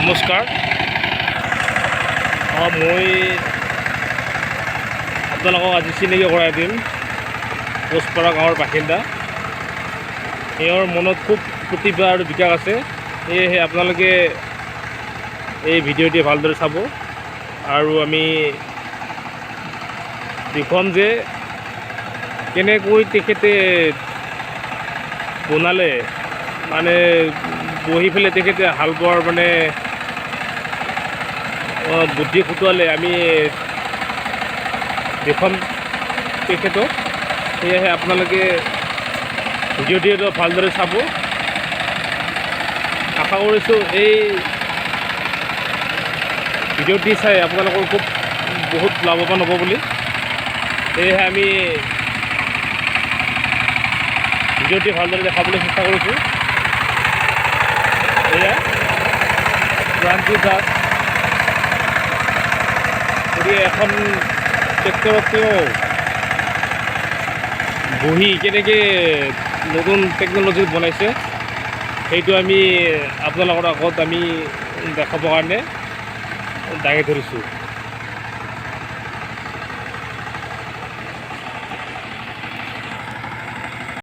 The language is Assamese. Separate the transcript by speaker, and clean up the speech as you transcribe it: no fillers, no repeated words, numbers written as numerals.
Speaker 1: নমস্কাৰ। মই আপোনালোকক আজি চিনাকি কৰাই দিম পোষ্টপাৰা গাঁৱৰ বাসিন্দা। এওঁৰ মনত খুব প্ৰতিভা আৰু বিকাশ আছে, সেয়েহে আপোনালোকে এই ভিডিঅ'টি ভালদৰে চাব আৰু আমি দেখুৱাম যে কেনেকৈ তেখেতে বনালে, মানে বহি পেলাই তেখেতে হাল বোৱাৰ মানে বুদ্ধি খটুৱালে আমি দেখুৱাম তেখেতক। সেয়েহে আপোনালোকে ভিডিঅ'টি ভালদৰে চাব। আশা কৰিছোঁ এই ভিডিঅ'টি চাই আপোনালোকৰ বহুত লাভৱান হ'ব বুলি। সেয়েহে আমি ভিডিঅ'টি ভালদৰে দেখাবলৈ চেষ্টা কৰিছোঁ। এয়া প্ৰাণজিৎ দাস, গতিকে এখন ট্ৰেক্টৰত তেওঁ বহি কেনেকৈ নতুন টেকন'লজি বনাইছে সেইটো আমি আপোনালোকৰ আগত আমি দেখাবৰ কাৰণে দাঙি ধৰিছোঁ।